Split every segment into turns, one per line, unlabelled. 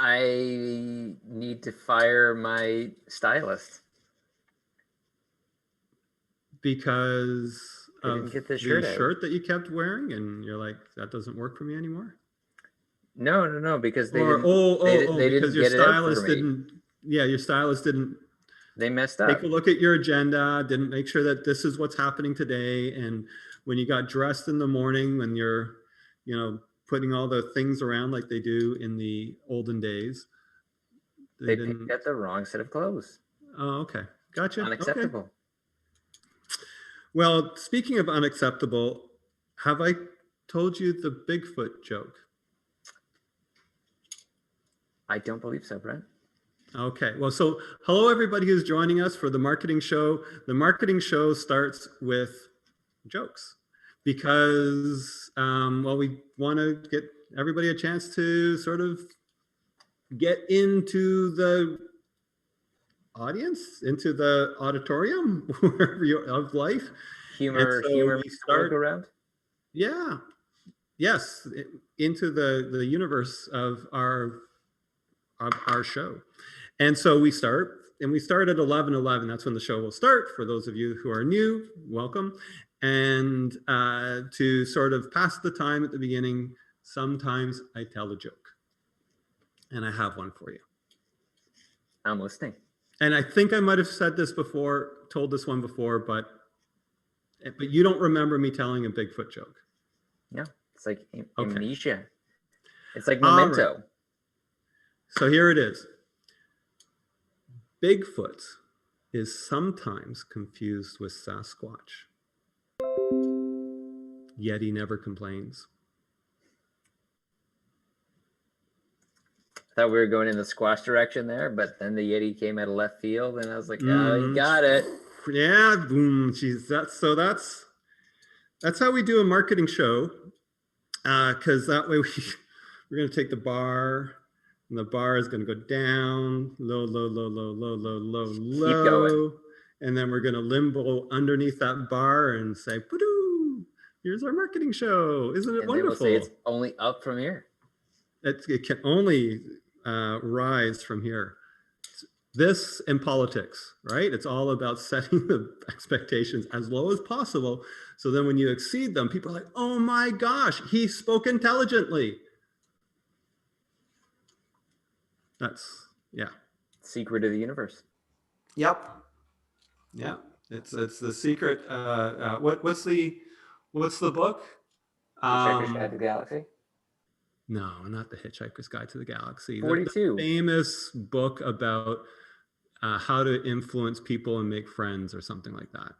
I need to fire my stylist.
Because of
get the
shirt that you kept wearing, and you're like, that doesn't work for me anymore?
No, because they
because your stylist didn't.
Yeah,
your stylist didn't.
They messed up.
Take a look at your agenda. Didn't make sure that this is what's happening today. And when you got dressed in the morning, when you're, putting all the things around like they do in the olden days,
they picked out the wrong set of clothes.
Oh, okay, gotcha.
Unacceptable.
Okay. Well, speaking of unacceptable, have I told you the Bigfoot joke?
I don't believe so, Brent.
Okay, well, so hello everybody who's joining us for the marketing show. The marketing show starts with jokes because, we want to get everybody a chance to sort of get into the audience, into the auditorium of life.
Humor start around.
Yeah, yes, into the universe of our show. And so we start at 11:11. That's when the show will start. For those of you who are new, welcome. And to sort of pass the time at the beginning, sometimes I tell a joke. And I have one for you.
I'm listening.
And I think I might have told this one before, but you don't remember me telling a Bigfoot joke.
No, it's like amnesia. Okay. It's like Memento. Right.
So here it is. Bigfoot is sometimes confused with Sasquatch, yet he never complains.
I thought we were going in the squash direction there, but then the Yeti came out of left field, and I was like, "Oh, you got it."
Yeah, boom. Geez, that's how we do a marketing show, because that way we're going to take the bar, and the bar is going to go down, low,
keep going,
and then we're going to limbo underneath that bar and say, "Poo-doo! Here's our marketing show. Isn't it wonderful?"
We'll say it's only up from here.
It can only rise from here. This in politics, right? It's all about setting the expectations as low as possible. So then when you exceed them, people are like, "Oh my gosh, he spoke intelligently." That's, yeah.
Secret of the universe.
Yep. Yeah. It's the secret. What's the book?
Hitchhiker's Guide to the Galaxy?
No, not the Hitchhiker's Guide to the Galaxy.
42.
The famous book about how to influence people and make friends, or something like that.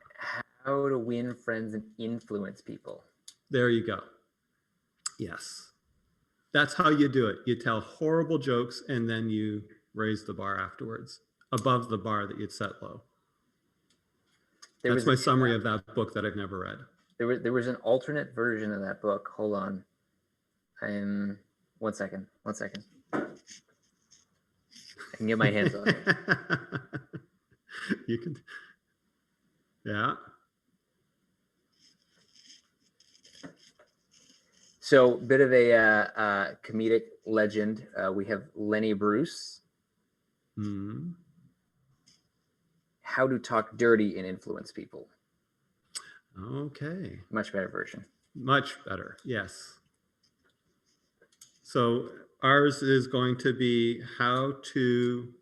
How to win friends and influence people.
There you go. Yes. That's how you do it. You tell horrible jokes and then you raise the bar afterwards, above the bar that you'd set low. That's my summary of that book that I've never read.
There was an alternate version of that book. Hold on. 1 second. I can get my hands on it.
You can. Yeah.
So, bit of a comedic legend. We have Lenny Bruce.
Mm-hmm.
How to talk dirty and influence people.
Okay.
Much better version.
Much better, yes. So ours is going to be how to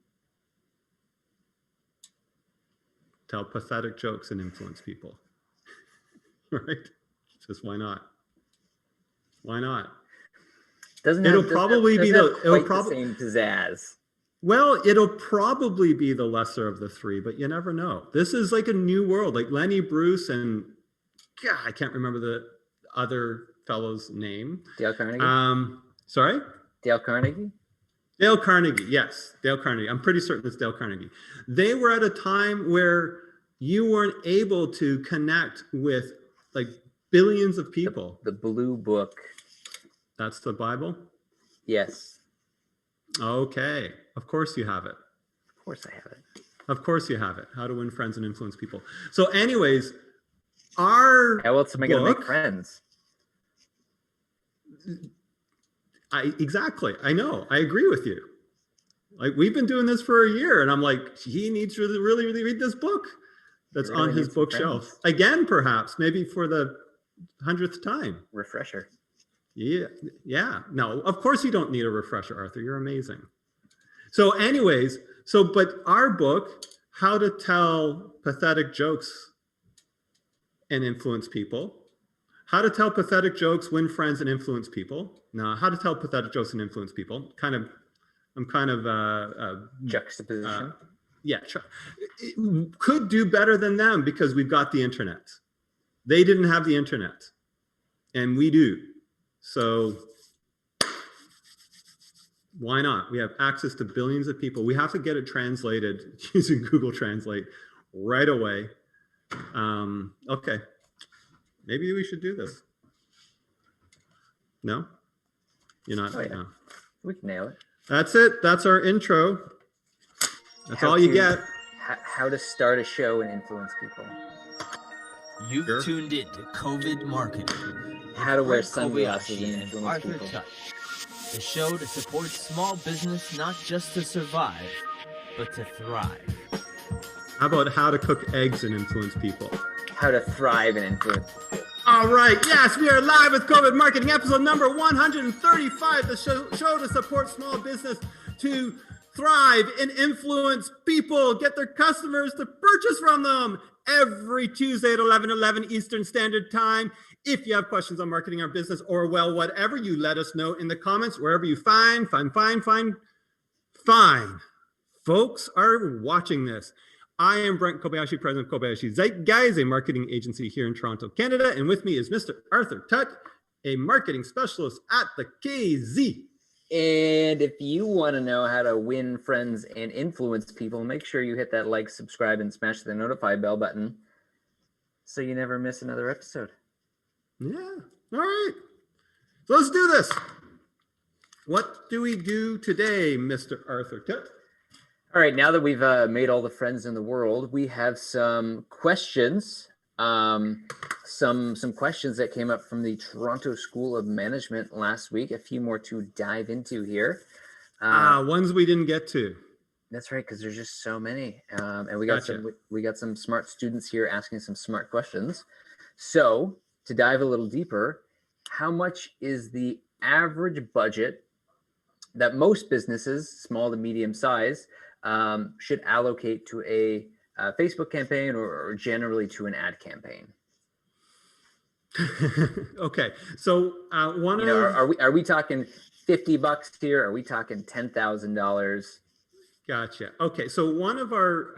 tell pathetic jokes and influence people. Right? Just why not? Why not?
It'll probably be the same pizzazz.
Well, it'll probably be the lesser of the three, but you never know. This is like a new world, like Lenny Bruce and I can't remember the other fellow's name.
Dale Carnegie.
Sorry?
Dale Carnegie?
Dale Carnegie, yes. Dale Carnegie. I'm pretty certain it's Dale Carnegie. They were at a time where you weren't able to connect with like billions of people.
The Blue Book.
That's the Bible?
Yes.
Okay. Of course you have it.
Of course I have it.
Of course you have it. How to win friends and influence people. So anyways, our
How else am I going to make friends?
Exactly. I know. I agree with you. Like, we've been doing this for a year, and I'm like, he needs to really, really read this book that's
You really
on his
need some
bookshelf.
friends.
Again, perhaps, maybe for the 100th time.
Refresher.
Yeah. Yeah. No, of course you don't need a refresher, Arthur. You're amazing. So anyways, but our book, How to Tell Pathetic Jokes and Influence People. How to Tell Pathetic Jokes, Win Friends, and Influence People. No, How to Tell Pathetic Jokes and Influence People. I'm kind of
Juxtaposition.
yeah, it could do better than them because we've got the internet. They didn't have the internet, and we do. So why not? We have access to billions of people. We have to get it translated using Google Translate right away. Okay, maybe we should do this. No, you're not.
Oh, yeah.
No.
We can nail it.
That's it. That's our intro. That's all you get.
How to start a show and influence people.
You've tuned in to COVID Marketing.
How to wear
Brent
sunglasses
Kobayashi
and influence
Arthur
people.
Tutt. The show to support small business not just to survive, but to thrive.
How about how to cook eggs and influence people?
How to thrive and influence people.
All right. Yes, we are live with COVID Marketing, episode number 135, the show to support small business to thrive and influence people, get their customers to purchase from them every Tuesday at 11:11 Eastern Standard Time. If you have questions on marketing our business or, well, whatever, you let us know in the comments, wherever you find. Folks are watching this. I am Brent Kobayashi, president of Kobayashi Zeitguys, a marketing agency here in Toronto, Canada. And with me is Mr. Arthur Tutt, a marketing specialist at the KZ.
And if you want to know how to win friends and influence people, make sure you hit that like, subscribe, and smash the notify bell button so you never miss another episode.
Yeah. All right. So let's do this. What do we do today, Mr. Arthur Tutt?
All right, now that we've made all the friends in the world, we have some questions. Some questions that came up from the Toronto School of Management last week. A few more to dive into here.
Ones we didn't get to.
That's right, because there's just so many, and we got some smart students here asking some smart questions. So to dive a little deeper, how much is the average budget that most businesses, small to medium size, should allocate to a Facebook campaign or generally to an ad campaign?
Okay, so
are we talking $50 here? Are we talking $10,000?
Gotcha. Okay, so one of our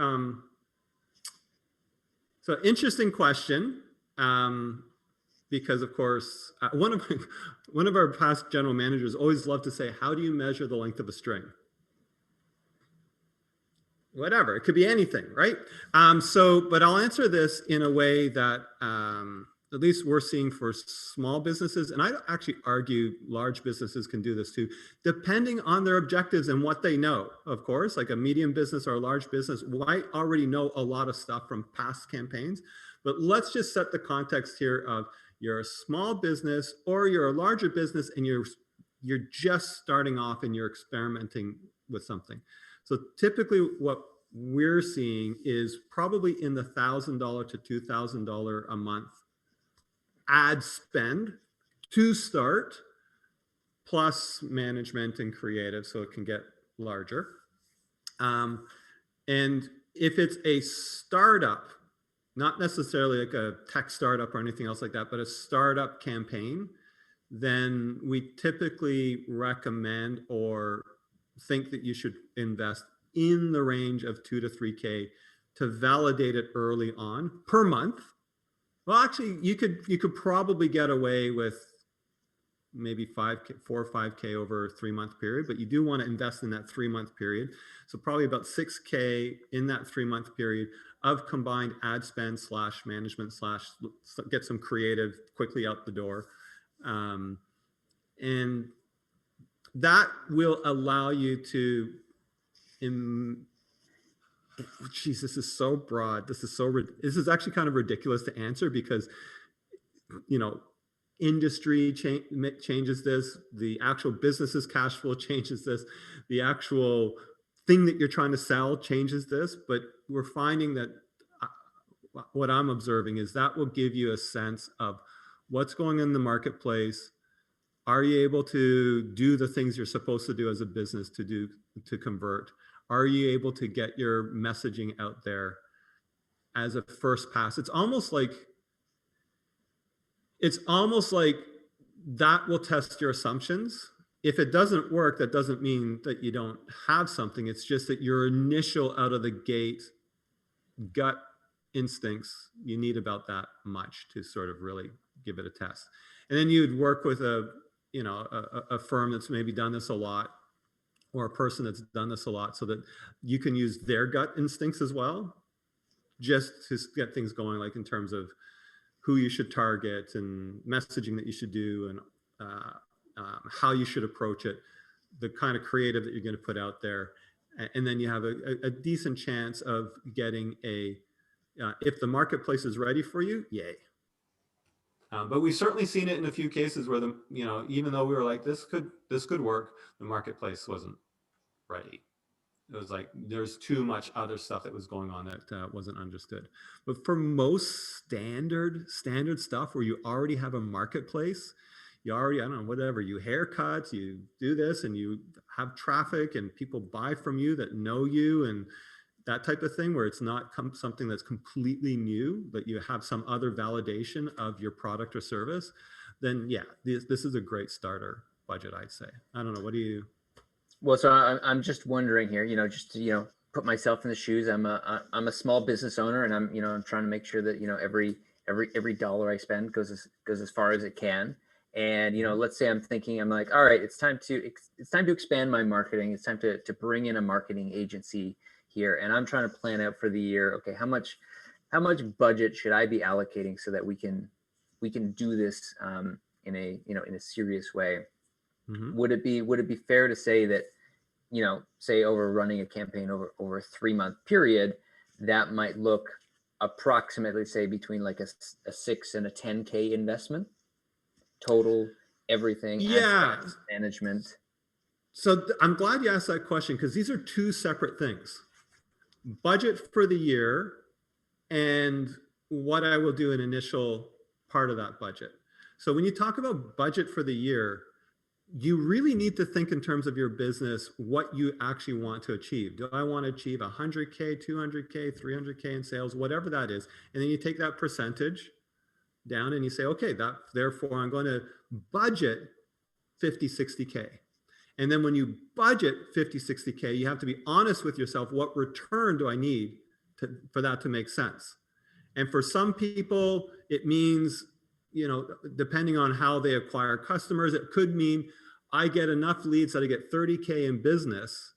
so interesting question, because of course one of our past general managers always loved to say, "How do you measure the length of a string?" Whatever, it could be anything, right? But I'll answer this in a way that at least we're seeing for small businesses, and I actually argue large businesses can do this too, depending on their objectives and what they know. Of course, like a medium business or a large business might already know a lot of stuff from past campaigns, but let's just set the context here of you're a small business or you're a larger business and you're just starting off and you're experimenting with something. So typically what we're seeing is probably in the $1,000 to $2,000 a month ad spend to start, plus management and creative, so it can get larger. And if it's a startup, not necessarily like a tech startup or anything else like that, but a startup campaign, then we typically recommend or think that you should invest in the range of $2,000 to $3,000 to validate it early on per month. Well, actually, you could probably get away with maybe $4,000 or $5,000 over a 3-month period, but you do want to invest in that 3-month period. So probably about $6,000 in that 3-month period of combined ad spend / management / get some creative quickly out the door. And that will allow you to, geez, this is so broad. This is actually kind of ridiculous to answer because, industry changes this, the actual business's cash flow changes this, the actual thing that you're trying to sell changes this, but we're finding that what I'm observing is that will give you a sense of what's going on in the marketplace. Are you able to do the things you're supposed to do as a business to convert? Are you able to get your messaging out there as a first pass? It's almost like that will test your assumptions. If it doesn't work, that doesn't mean that you don't have something. It's just that your initial out of the gate gut instincts, you need about that much to sort of really give it a test. And then you'd work with a firm that's maybe done this a lot, or a person that's done this a lot, so that you can use their gut instincts as well, just to get things going, like in terms of who you should target and messaging that you should do, and how you should approach it, the kind of creative that you're going to put out there. And then you have a decent chance of getting if the marketplace is ready for you, yay. But we've certainly seen it in a few cases where even though we were like, this could work, the marketplace wasn't ready. It was like there's too much other stuff that was going on that wasn't understood. But for most standard stuff where you already have a marketplace, you already, I don't know, whatever, you haircuts, you do this, and you have traffic and people buy from you that know you, and that type of thing, where it's not something that's completely new, but you have some other validation of your product or service, then yeah, this is a great starter budget, I'd say. I don't know, what do you?
Well, so I'm just wondering here, just to, put myself in the shoes. I'm a small business owner, and I'm trying to make sure that, every dollar I spend goes as far as it can. And, let's say I'm like, all right, it's time to expand my marketing. It's time to bring in a marketing agency here. And I'm trying to plan out for the year. Okay, how much budget should I be allocating so that we can do this in a serious way? Mm-hmm. Would it be fair to say that, say over running a campaign over a 3-month period, that might look approximately, say, between like a 6 and a 10K investment total, everything,
yeah,
management?
So I'm glad you asked that question, because these are two separate things: budget for the year and what I will do an initial part of that budget. So when you talk about budget for the year, you really need to think in terms of your business, what you actually want to achieve. Do I want to achieve 100K, 200K, 300K in sales, whatever that is? And then you take that percentage down and you say, okay, therefore I'm going to budget 50, 60K. And then when you budget 50, 60K, you have to be honest with yourself. What return do I need for that to make sense? And for some people, it means, depending on how they acquire customers, it could mean I get enough leads that I get 30K in business,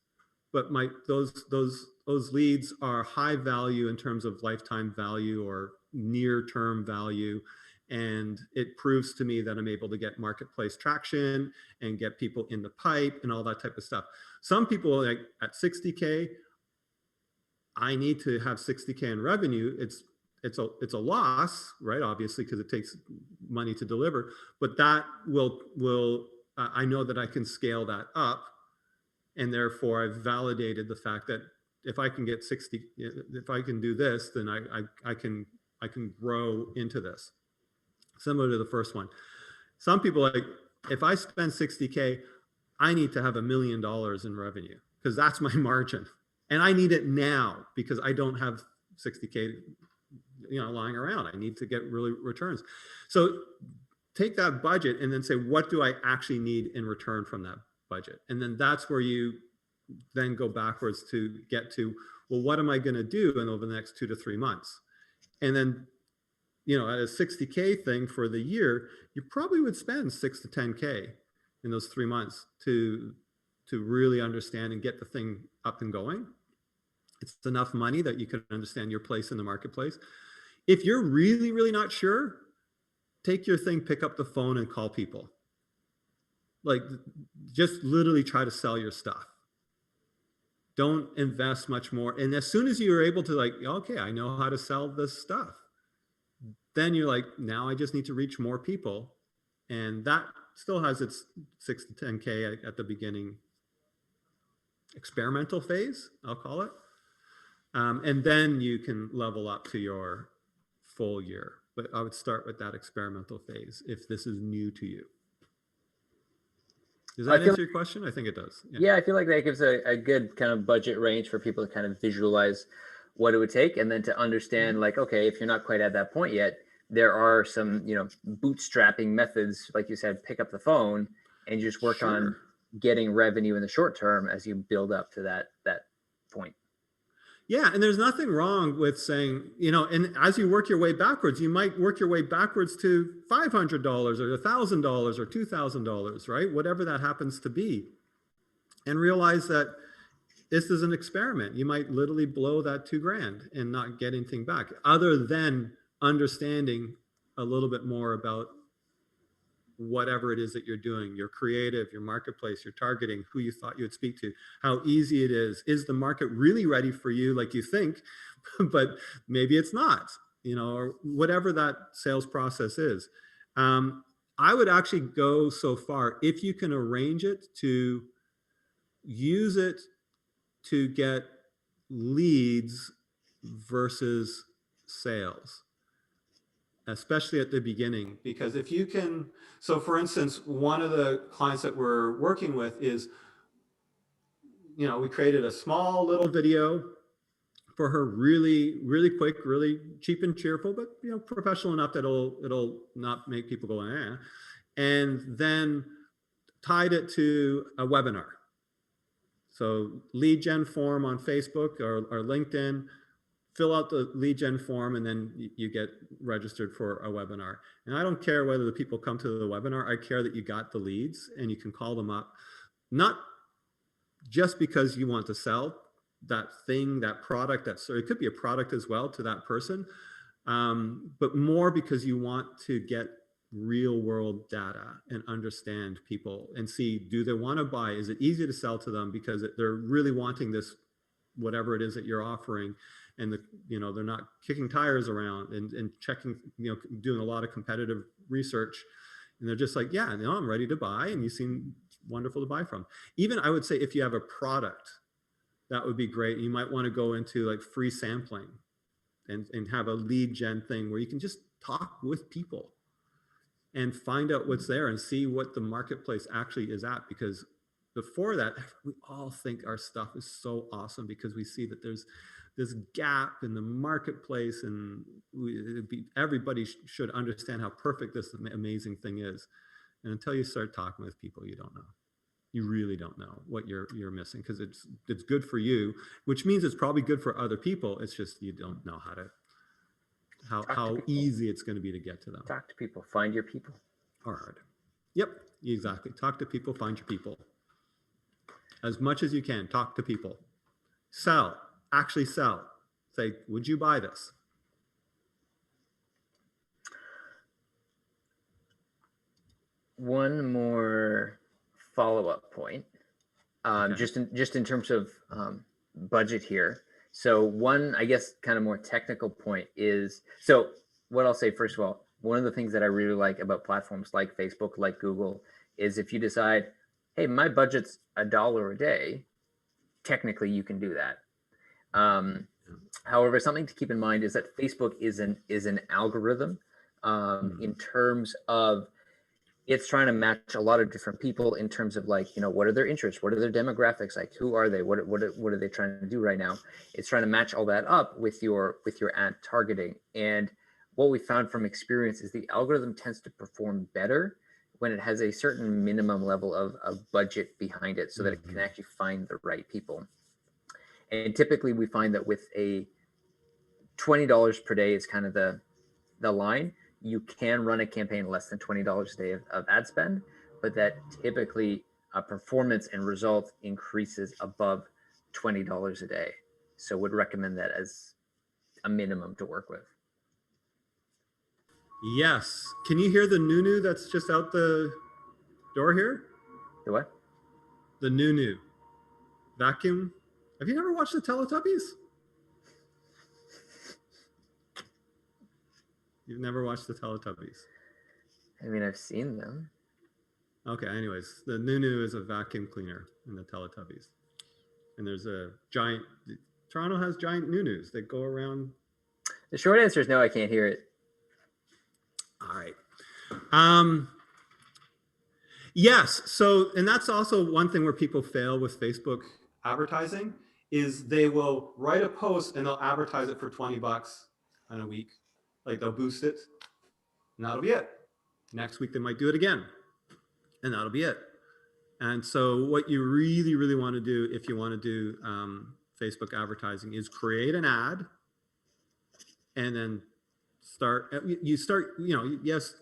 but those leads are high value in terms of lifetime value or near-term value. And it proves to me that I'm able to get marketplace traction and get people in the pipe and all that type of stuff. Some people, like at 60K, I need to have 60K in revenue. It's a loss, right? Obviously, because it takes money to deliver, but that will I know that I can scale that up, and therefore I've validated the fact that if I can get 60, if I can do this, then I can grow into this. Similar to the first one. Some people, like, if I spend 60K, I need to have $1 million in revenue, because that's my margin. And I need it now because I don't have 60K, lying around. I need to get really returns. So take that budget and then say, what do I actually need in return from that budget? And then that's where you then go backwards to get to, well, what am I going to do over the next 2 to 3 months? And then, at a 60K thing for the year, you probably would spend 6 to 10K in those 3 months to really understand and get the thing up and going. It's enough money that you can understand your place in the marketplace. If you're really, really not sure, take your thing, pick up the phone and call people. Like, just literally try to sell your stuff. Don't invest much more. And as soon as you're able to, like, okay, I know how to sell this stuff, then you're like, now I just need to reach more people. And that still has its 6 to 10K at the beginning experimental phase, I'll call it. And then you can level up to your full year. But I would start with that experimental phase if this is new to you. Does that answer your question? I think it does.
Yeah, I feel like that gives a good kind of budget range for people to kind of visualize what it would take, and then to understand, like, okay, if you're not quite at that point yet, there are some, bootstrapping methods, like you said, pick up the phone and just work on getting revenue in the short term as you build up to that point.
Yeah, and there's nothing wrong with saying, and as you work your way backwards, you might work your way backwards to $500 or $1,000 or $2,000, right? Whatever that happens to be. And realize that this is an experiment. You might literally blow that $2,000 and not get anything back, other than understanding a little bit more about whatever it is that you're doing, your creative, your marketplace, your targeting, who you thought you would speak to, how easy it is. Is the market really ready for you like you think, but maybe it's not, or whatever that sales process is. I would actually go so far, if you can arrange it, to use it to get leads versus sales, especially at the beginning. Because if you can, so for instance, one of the clients that we're working with is, we created a small little video for her, really, really quick, really cheap and cheerful, but professional enough that it'll not make people go, eh. And then tied it to a webinar. So lead gen form on Facebook or LinkedIn, fill out the lead gen form, and then you get registered for a webinar. And I don't care whether the people come to the webinar. I care that you got the leads and you can call them up, not just because you want to sell that thing, that product, it could be a product as well to that person, but more because you want to get real world data and understand people and see, do they want to buy? Is it easy to sell to them because they're really wanting this, whatever it is that you're offering, and they're not kicking tires around and checking, doing a lot of competitive research, and they're just like, yeah, I'm ready to buy, and you seem wonderful to buy from. Even I would say, if you have a product, that would be great. You might want to go into like free sampling and have a lead gen thing where you can just talk with people and find out what's there and see what the marketplace actually is at. Because before that, we all think our stuff is so awesome because we see that there's this gap in the marketplace, and everybody should understand how perfect this amazing thing is. And until you start talking with people, you don't know. You really don't know what you're missing, because it's good for you, which means it's probably good for other people. It's just you don't know how easy it's going to be to get to them.
Talk to people. Find your people.
Hard. Yep, exactly. Talk to people. Find your people. As much as you can, talk to people. Sell. Actually sell. Say, would you buy this?
One more follow-up point,
Okay.
just in terms of budget here. So one, I guess, kind of more technical point is, so what I'll say first of all, one of the things that I really like about platforms like Facebook, like Google, is if you decide, hey, my budget's $1 a day, technically you can do that. However, something to keep in mind is that Facebook is an algorithm in terms of, it's trying to match a lot of different people in terms of, like, what are their interests? What are their demographics? Like, who are they? What are they trying to do right now? It's trying to match all that up with your ad targeting. And what we found from experience is the algorithm tends to perform better when it has a certain minimum level of budget behind it, so that it can actually find the right people. And typically we find that with a $20 per day is kind of the line. You can run a campaign less than $20 a day of ad spend, but that typically performance and result increases above $20 a day. So would recommend that as a minimum to work with.
Yes. Can you hear the nunu that's just out the door here?
The what?
The nunu. Vacuum. Have you never watched the Teletubbies? You've never watched the Teletubbies?
I mean, I've seen them.
Okay, anyways, the nunu is a vacuum cleaner in the Teletubbies. And there's a giant, Toronto has giant noo-noos that go around.
The short answer is no, I can't hear it.
All right. Yes. So, and that's also one thing where people fail with Facebook advertising is they will write a post and they'll advertise it for $20 in a week. Like they'll boost it and that'll be it. Next week, they might do it again and that'll be it. And so what you really, really want to do if you want to do Facebook advertising is create an ad and then yes,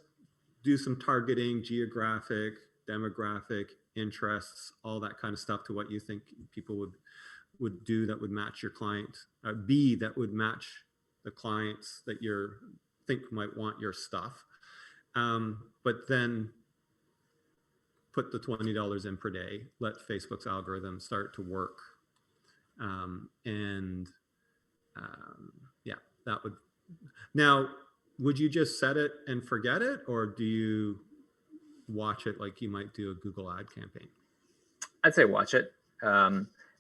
do some targeting, geographic, demographic, interests, all that kind of stuff to what you think people would do that would match your client, that would match the clients that you think might want your stuff. But then put the $20 in per day, let Facebook's algorithm start to work. Yeah, that would. Now, would you just set it and forget it, or do you watch it like you might do a Google ad campaign?
I'd say watch it.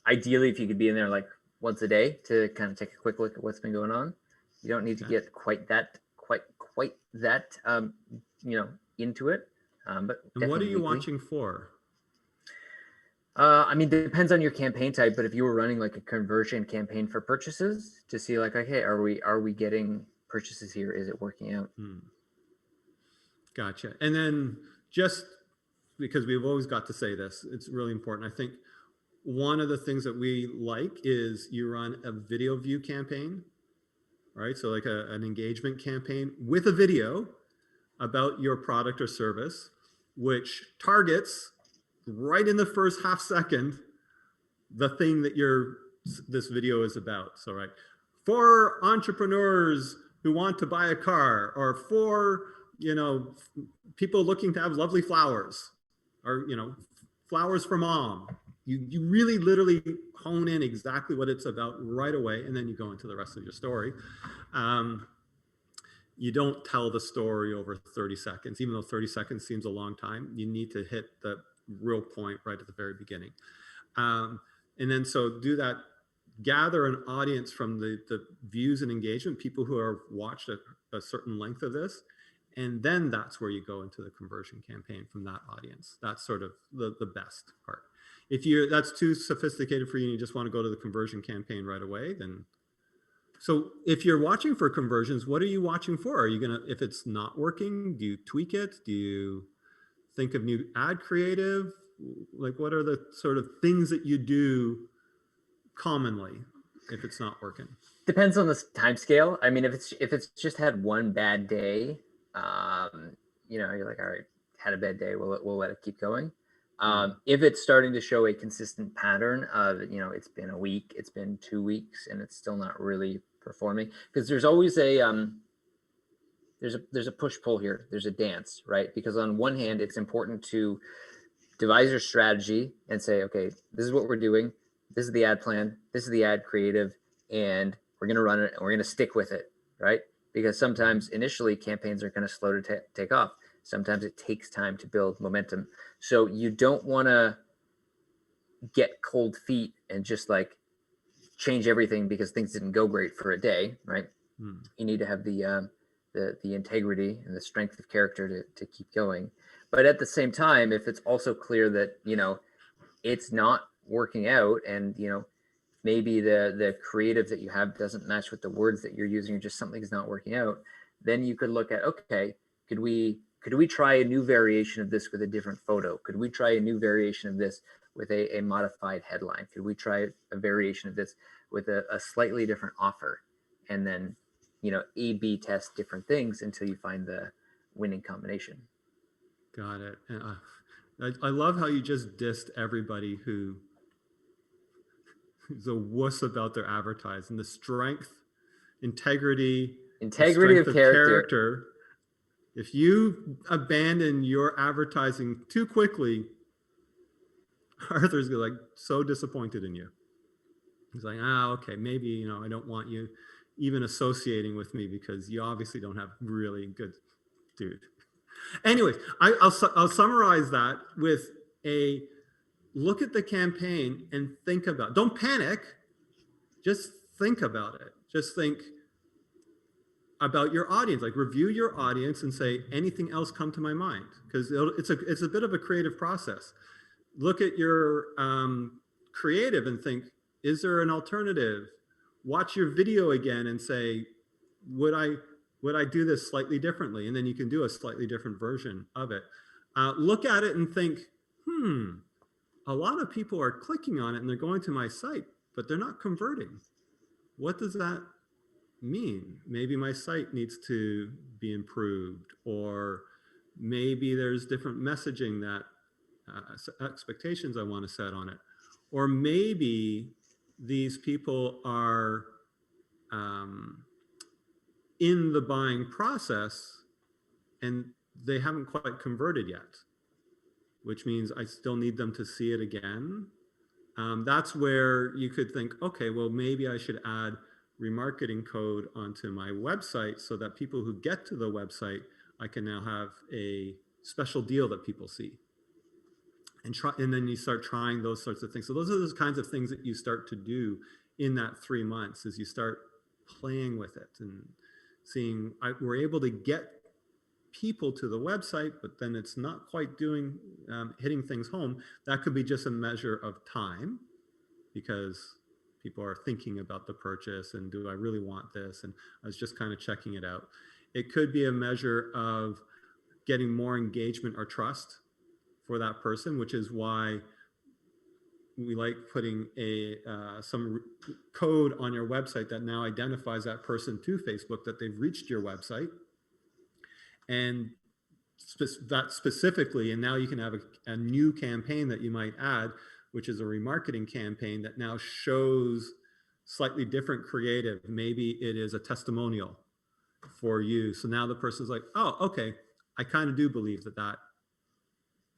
Ideally, if you could be in there like once a day to kind of take a quick look at what's been going on. You don't need to get quite that into it. But
what are you watching for?
I mean, it depends on your campaign type, but if you were running like a conversion campaign for purchases to see like, okay, are we getting purchases here? Is it working out?
Gotcha. And then just because we've always got to say this, it's really important. I think one of the things that we like is you run a video view campaign, right? So like an engagement campaign with a video about your product or service, which targets right in the first half second the thing that this video is about. So right, for entrepreneurs who want to buy a car, or for people looking to have lovely flowers, or flowers for mom. You really literally hone in exactly what it's about right away, and then you go into the rest of your story. You don't tell the story over 30 seconds, even though 30 seconds seems a long time. You need to hit the real point right at the very beginning. And then so do that, gather an audience from the views and engagement, people who have watched a certain length of this, and then that's where you go into the conversion campaign from that audience. That's sort of the best part. If that's too sophisticated for you and you just want to go to the conversion campaign right away, then. So if you're watching for conversions, what are you watching for? Are you if it's not working, do you tweak it? Do you think of new ad creative? Like, what are the sort of things that you do commonly if it's not working?
Depends on the time scale. I mean, if it's just had one bad day, you're like, all right, had a bad day, we'll let it keep going. If it's starting to show a consistent pattern of, it's been a week, it's been 2 weeks, and it's still not really performing, because there's always there's a push-pull here. There's a dance, right? Because on one hand, it's important to devise your strategy and say, okay, this is what we're doing. This is the ad plan. This is the ad creative, and we're going to run it, and we're going to stick with it, right? Because sometimes initially campaigns are kind of slow to take off. Sometimes it takes time to build momentum. So you don't want to get cold feet and just like change everything because things didn't go great for a day, right? You need to have the integrity and the strength of character to keep going. But at the same time, if it's also clear that, it's not working out, and, maybe the creative that you have doesn't match with the words that you're using, or just something's not working out, then you could look at, okay, could we try a new variation of this with a different photo? Could we try a new variation of this with a modified headline? Could we try a variation of this with a slightly different offer? And then, A/B test different things until you find the winning combination.
Got it. I love how you just dissed everybody who's a wuss about their advertising. The strength, integrity
of character.
If you abandon your advertising too quickly, Arthur's like so disappointed in you. He's like, okay, maybe, I don't want you even associating with me because you obviously don't have really good dude. Anyways, I'll summarize that with look at the campaign and think about, don't panic, just think about it. Just think about your audience, like review your audience and say, anything else come to my mind? Because it's a bit of a creative process. Look at your creative and think, is there an alternative? Watch your video again and say, would I do this slightly differently? And then you can do a slightly different version of it. Look at it and think, a lot of people are clicking on it and they're going to my site, but they're not converting. What does that mean? Maybe my site needs to be improved, or maybe there's different messaging that expectations I want to set on it. Or maybe these people are in the buying process and they haven't quite converted yet, which means I still need them to see it again. That's where you could think, okay, well, maybe I should add remarketing code onto my website so that people who get to the website, I can now have a special deal that people see. And then you start trying those sorts of things. So those are those kinds of things that you start to do in that 3 months, as you start playing with it and seeing, we're able to get people to the website, but then it's not quite doing, hitting things home. That could be just a measure of time, because people are thinking about the purchase and do I really want this? And I was just kind of checking it out. It could be a measure of getting more engagement or trust for that person, which is why we like putting some code on your website that now identifies that person to Facebook, that they've reached your website. And that specifically, and now you can have a new campaign that you might add, which is a remarketing campaign that now shows slightly different creative. Maybe it is a testimonial for you. So now the person's like, oh, okay, I kind of do believe that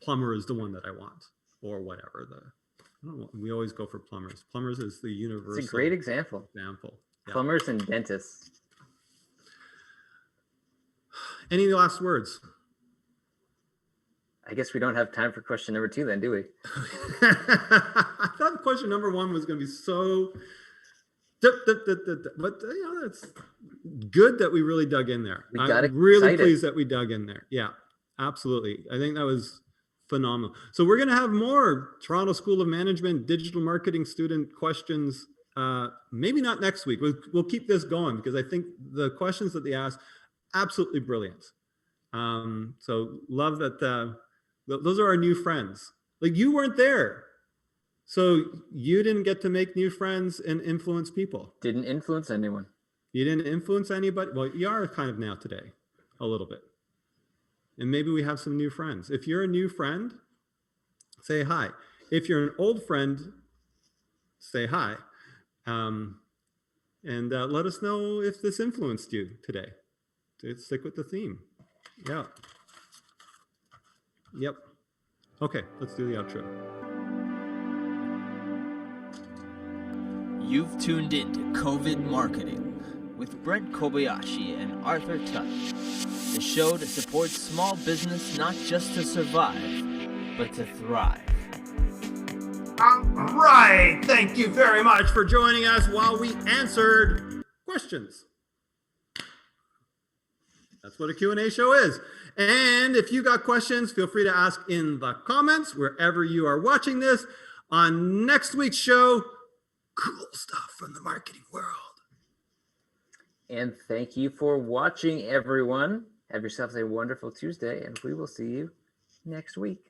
plumber is the one that I want, or whatever. I don't know, we always go for plumbers. Plumbers is the universal.
It's a great example. Yeah. Plumbers and dentists.
Any last words?
I guess we don't have time for question number 2 then, do we?
I thought question number 1 was going to be so, but it's good that we really dug in there. I'm really pleased that we dug in there. Yeah, absolutely. I think that was phenomenal. So we're going to have more Toronto School of Management digital marketing student questions. Maybe not next week. We'll keep this going, because I think the questions that they asked, absolutely brilliant. So love that. Those are our new friends. Like, you weren't there, so you didn't get to make new friends and influence people.
Didn't influence anyone.
You didn't influence anybody. Well, you are kind of now today, a little bit. And maybe we have some new friends. If you're a new friend, say hi. If you're an old friend, say hi. And let us know if this influenced you today. Stick with the theme. Yeah. Yep. Okay, let's do the outro.
You've tuned in to COVID Marketing with Brent Kobayashi and Arthur Tutt, the show that supports small business not just to survive, but to thrive.
All right, thank you very much for joining us while we answered questions. That's what a Q&A show is. And if you got questions, feel free to ask in the comments wherever you are watching this. On next week's show, cool stuff from the marketing world.
And thank you for watching, everyone. Have yourselves a wonderful Tuesday, and we will see you next week.